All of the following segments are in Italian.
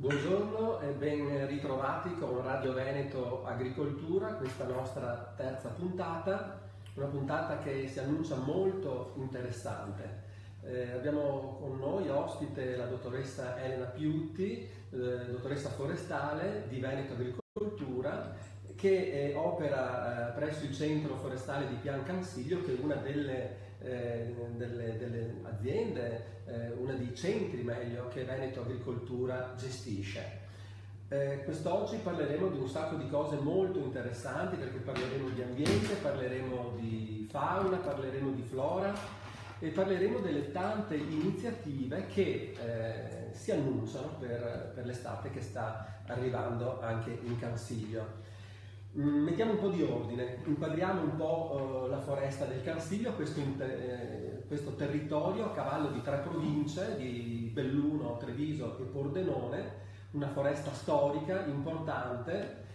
Buongiorno e ben ritrovati con Radio Veneto Agricoltura, questa nostra terza puntata, una puntata che si annuncia molto interessante. Abbiamo con noi ospite la dottoressa Elena Piutti, dottoressa forestale di Veneto Agricoltura, che opera presso il Centro Forestale di Pian Cansiglio, che è una delle aziende, uno dei centri meglio, che Veneto Agricoltura gestisce. Quest'oggi parleremo di un sacco di cose molto interessanti, perché parleremo di ambiente, parleremo di fauna, parleremo di flora e parleremo delle tante iniziative che si annunciano per l'estate che sta arrivando anche in Cansiglio. Mettiamo un po' di ordine, inquadriamo un po' la foresta del Cansiglio, questo territorio a cavallo di 3 province, di Belluno, Treviso e Pordenone, una foresta storica importante,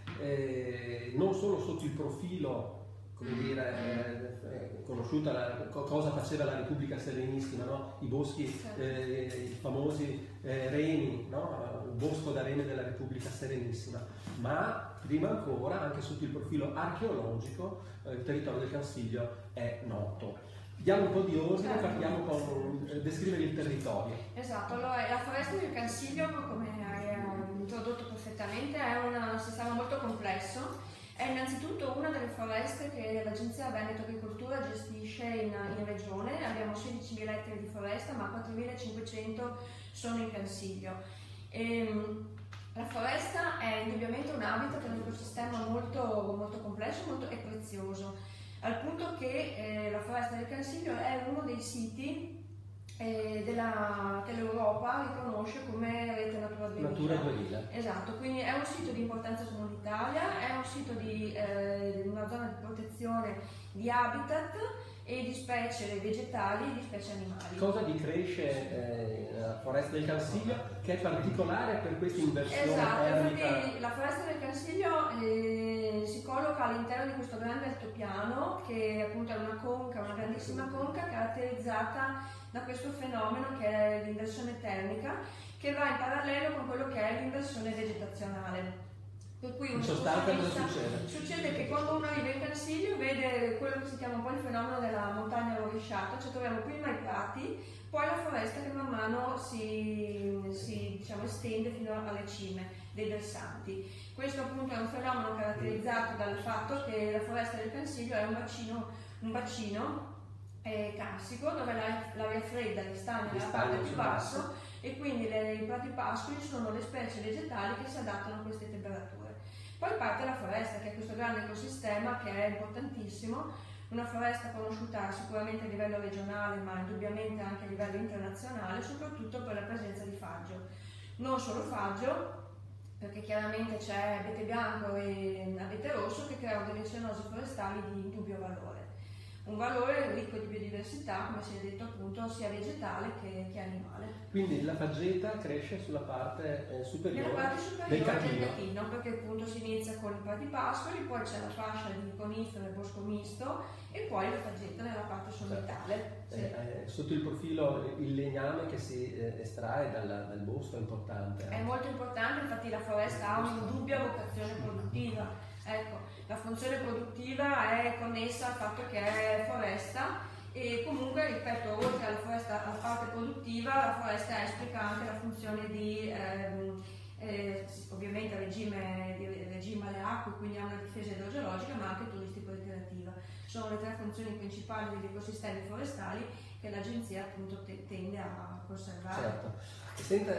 non solo sotto il profilo, come dire, conosciuta cosa faceva la Repubblica Serenissima, no? I boschi, i famosi reni, no? Il bosco da rene della Repubblica Serenissima, ma prima ancora anche sotto il profilo archeologico il territorio del Cansiglio è noto. Diamo un po' di ordine, partiamo con descrivere il territorio. Esatto, allora la foresta del Cansiglio, come hai introdotto perfettamente, è un sistema molto complesso. È innanzitutto una delle foreste che l'Agenzia Veneto Agricoltura gestisce in regione. Abbiamo 16.000 ettari di foresta, ma 4.500 sono in Cansiglio. La foresta è indubbiamente un habitat, un ecosistema molto complesso e prezioso, al punto che la foresta del Cansiglio è uno dei siti che l'Europa riconosce come rete Natura 2000. Natura 2000. Esatto, quindi è un sito di importanza comunitaria, è un sito di una zona di protezione di habitat e di specie vegetali e di specie animali. Cosa vi cresce la foresta del Cansiglio, che è particolare per questa inversione termica? Esatto, infatti la foresta del Cansiglio si colloca all'interno di questo grande altopiano, che appunto è una grandissima conca caratterizzata da questo fenomeno che è l'inversione termica, che va in parallelo con quello che è l'inversione vegetazionale. Per cui in sostanza cosa succede? Succede che quando uno arriva in Cansiglio vede quello che si chiama un po' il fenomeno della montagna rovesciata, cioè troviamo prima i prati, poi la foresta che man mano si estende fino alle cime dei versanti. Questo appunto è un fenomeno caratterizzato dal fatto che la foresta del Cansiglio è un bacino carsico, dove l'aria fredda ristagna nella parte più bassa e quindi i prati pascoli sono le specie vegetali che si adattano a queste temperature. Poi parte la foresta, che è questo grande ecosistema che è importantissimo, una foresta conosciuta sicuramente a livello regionale, ma indubbiamente anche a livello internazionale, soprattutto per la presenza di faggio. Non solo faggio, perché chiaramente c'è abete bianco e abete rosso che creano delle cianosi forestali di indubbio valore. Un valore ricco di biodiversità, come si è detto appunto, sia vegetale che animale. Quindi la faggeta cresce sulla parte superiore, nella parte superiore del catino, perché appunto si inizia con i prati pascoli, poi c'è la fascia di conifere e bosco misto e poi la faggeta nella parte sommitale. Sotto il profilo il legname che si estrae dal bosco è importante. È molto importante, infatti la foresta ha un'indubbia vocazione produttiva. Ecco, la funzione produttiva è connessa al fatto che è foresta e comunque, ripeto, oltre alla foresta, alla parte produttiva, la foresta esplica anche la funzione di ovviamente regime alle acque, quindi ha una difesa idrogeologica, ma anche turistico-ricreativa. Sono le 3 funzioni principali degli ecosistemi forestali che l'agenzia appunto tende a conservare. Certo. Senta,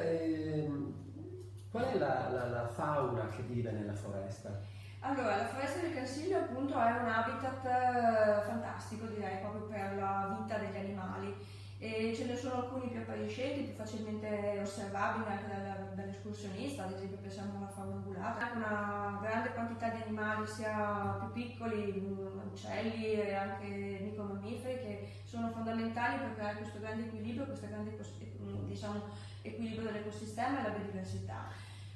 qual è la fauna che vive nella foresta? Allora, la foresta del Cansiglio appunto è un habitat fantastico, direi, proprio per la vita degli animali. E ce ne sono alcuni più appariscenti, più facilmente osservabili anche dall'escursionista, ad esempio pensiamo alla fauna ungulata. Anche una grande quantità di animali, sia più piccoli, uccelli e anche micromammiferi, che sono fondamentali per creare questo grande equilibrio, questo grande equilibrio dell'ecosistema e la biodiversità.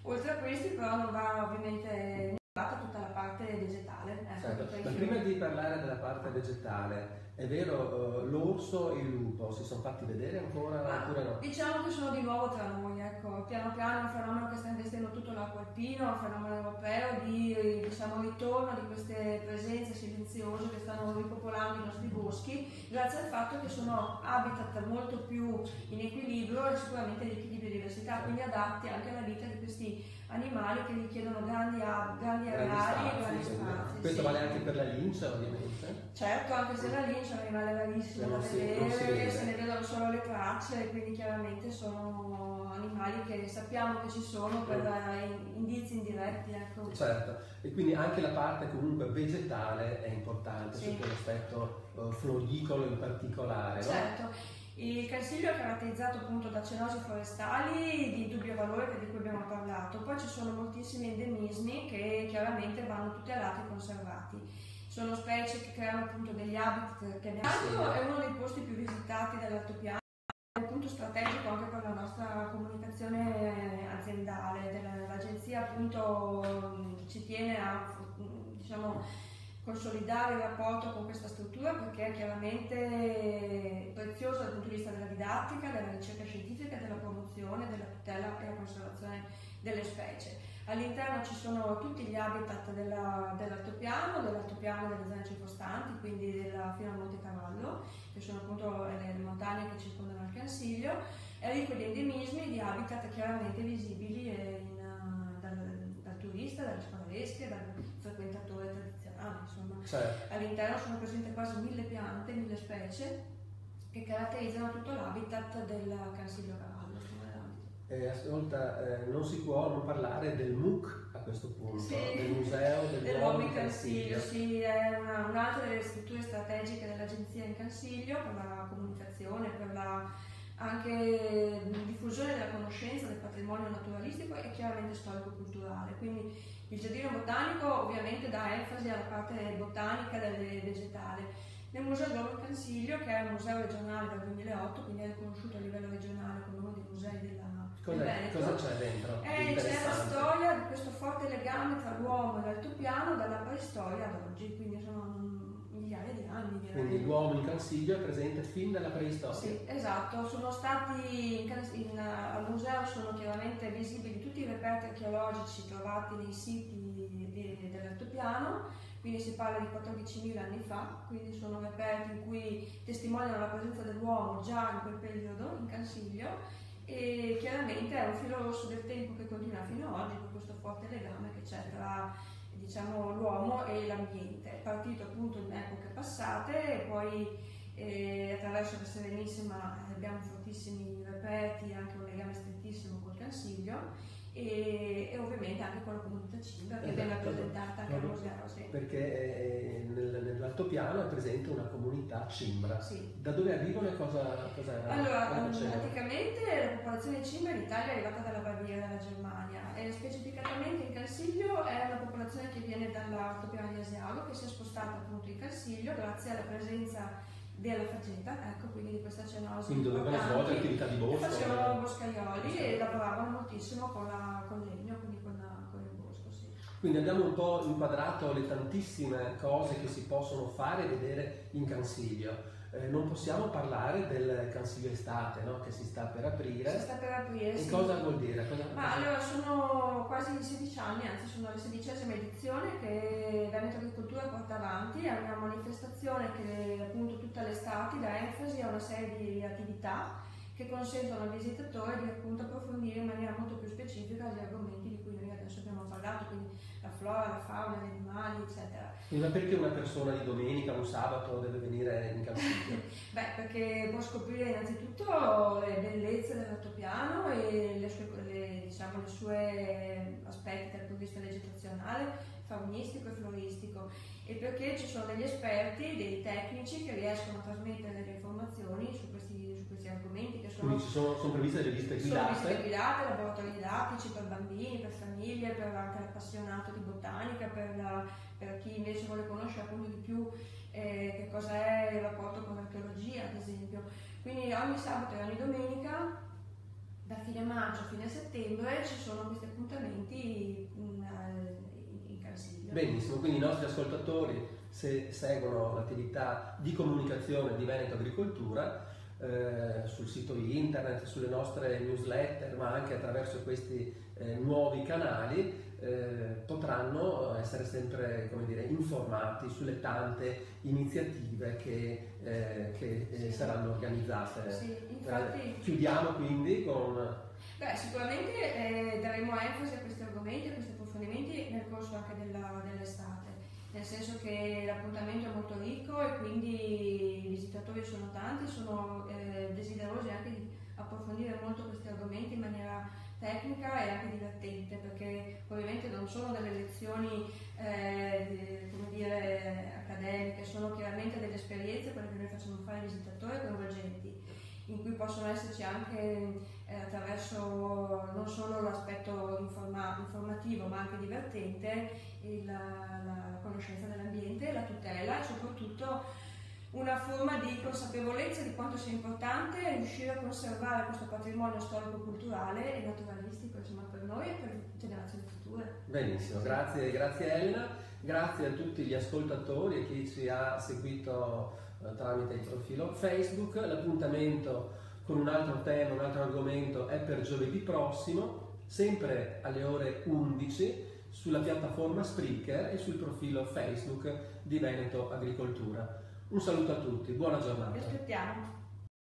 Oltre a questi però non va ovviamente tutta la parte vegetale. Certo. Ma prima di parlare della parte vegetale. È vero, l'orso e il lupo si sono fatti vedere ancora oppure no? Diciamo che sono di nuovo tra noi, ecco, piano piano è un fenomeno che sta investendo tutto l'arco alpino, un fenomeno europeo di diciamo, ritorno di queste presenze silenziose che stanno ripopolando i nostri boschi, grazie al fatto che sono habitat molto più in equilibrio e sicuramente ricchi di biodiversità, quindi adatti anche alla vita di questi animali che richiedono grandi areali e grandi spazi. Questo vale anche per la lince, ovviamente? Certo, anche se la lince è un animale rarissimo da vedere, se ne vedono solo le tracce, quindi chiaramente sono animali che sappiamo che ci sono per indizi indiretti. Ecco. Certo, e quindi anche la parte comunque vegetale è importante, sì. sotto l'aspetto floricolo in particolare. No? Certo. Il Cansiglio è caratterizzato appunto da cenosi forestali di dubbio valore di cui abbiamo parlato, poi ci sono moltissimi endemismi che chiaramente vanno tutelati e conservati. Sono specie che creano appunto degli habitat che abbiamo. È uno dei posti più visitati dell'altopiano, è un punto strategico anche per la nostra comunicazione aziendale. L'agenzia appunto ci tiene a diciamo, consolidare il rapporto con questa struttura perché è chiaramente prezioso dal punto di vista della didattica, della ricerca scientifica, della promozione, della tutela e la conservazione delle specie. All'interno ci sono tutti gli habitat dell'altopiano delle zone circostanti, quindi fino al Monte Cavallo, che sono appunto le montagne che circondano il Cansiglio, è ricco di endemismi, di habitat chiaramente visibili dal turista, dalle scolaresche, dal frequentatore tradizionale, insomma. Certo. All'interno sono presenti quasi 1000 piante, 1000 specie che caratterizzano tutto l'habitat del Cansiglio Cavallo. Ascolta, non si può non parlare del MUC a questo punto, sì, del museo dell'uomo in Cansiglio. Sì, è un'altra delle strutture strategiche dell'agenzia in Cansiglio per la comunicazione, per la anche diffusione della conoscenza del patrimonio naturalistico e chiaramente storico-culturale. Quindi il giardino botanico ovviamente dà enfasi alla parte botanica del vegetale. Nel Museo dell'Uomo in Cansiglio, che è un museo regionale dal 2008, quindi è riconosciuto a livello regionale come uno dei musei del Veneto. Cosa c'è dentro? C'è la storia di questo forte legame tra l'uomo e l'altopiano dalla preistoria ad oggi, quindi sono migliaia di anni. Direi. Quindi l'uomo in Cansiglio è presente fin dalla preistoria. Sì, esatto, sono stati al museo sono chiaramente visibili tutti i reperti archeologici trovati nei siti dell'altopiano, quindi si parla di 14.000 anni fa, quindi sono reperti in cui testimoniano la presenza dell'uomo già in quel periodo in Cansiglio. E chiaramente è un filo rosso del tempo che continua fino ad oggi con questo forte legame che c'è tra diciamo, l'uomo e l'ambiente. È partito appunto in epoche passate e poi attraverso la Serenissima abbiamo fortissimi reperti, anche un legame strettissimo col Cansiglio e ovviamente anche con la comunità Cimbra che viene rappresentata anche al museo. Sì. Perché nell'altopiano è presente una comunità Cimbra. Sì. Da dove arrivano e cosa Allora, praticamente la popolazione Cimbra in Italia è arrivata dalla Baviera, dalla Germania e specificatamente in Cansiglio è una popolazione che viene dall'altopiano di Asiago che si è spostata appunto in Cansiglio grazie alla presenza della faggeta, ecco, quindi di questa cenosi. Quindi dovevano svolgere attività di bosco. Facevano boscaioli e lavoravano moltissimo con legno, quindi con il bosco, sì. Quindi abbiamo un po' inquadrato le tantissime cose che si possono fare e vedere in Cansiglio. Non possiamo parlare del Cansiglio estate, no? Che si sta per aprire. Si sta per aprire, e sì. Cosa vuol dire? Allora, sono quasi 16 anni, anzi sono la 16ª edizione che Veneto Agricoltura porta avanti. È una manifestazione che appunto tutta l'estate dà enfasi a una serie di attività che consentono al visitatore di appunto approfondire in maniera molto più specifica gli argomenti di cui noi adesso abbiamo parlato, quindi la flora, la fauna, gli animali, eccetera. Ma perché una persona di domenica, un sabato deve venire in Cansiglio? Beh, perché può scoprire innanzitutto le bellezze dell'altopiano e le sue aspetti dal punto di vista vegetazionale, faunistico e floristico, e perché ci sono degli esperti, dei tecnici che riescono a trasmettere delle informazioni su questi argomenti che sono... Quindi sono previste delle visite guidate? Sono visite guidate, laboratori didattici per bambini, per famiglie, per anche l'appassionato di botanica, per chi invece vuole conoscere appunto di più che cosa è il rapporto con l'archeologia, ad esempio. Quindi ogni sabato e ogni domenica, da fine maggio a fine settembre, ci sono questi appuntamenti in Cansiglio. Benissimo, quindi i nostri ascoltatori se seguono l'attività di comunicazione di Veneto Agricoltura, sul sito internet, sulle nostre newsletter, ma anche attraverso questi nuovi canali, potranno essere sempre, come dire, informati sulle tante iniziative che saranno organizzate. Sì, infatti, chiudiamo quindi con... Sicuramente daremo enfasi a questi argomenti, a questi approfondimenti nel corso anche dell'estate, nel senso che l'appuntamento è molto ricco e quindi i visitatori sono tanti, sono desiderosi anche di approfondire molto questi argomenti in maniera tecnica e anche divertente, perché ovviamente non sono delle lezioni come dire, accademiche, sono chiaramente delle esperienze, quelle che noi facciamo fare ai visitatori coinvolgenti, in cui possono esserci anche attraverso non solo l'aspetto informativo ma anche divertente, la conoscenza dell'ambiente, la tutela e soprattutto una forma di consapevolezza di quanto sia importante riuscire a conservare questo patrimonio storico-culturale e naturalistico, insomma, per noi e per le generazioni future. Benissimo, grazie Elena, grazie a tutti gli ascoltatori e chi ci ha seguito tramite il profilo Facebook. L'appuntamento con un altro tema, un altro argomento è per giovedì prossimo, sempre alle ore 11 sulla piattaforma Spreaker e sul profilo Facebook di Veneto Agricoltura. Un saluto a tutti, buona giornata. Vi aspettiamo.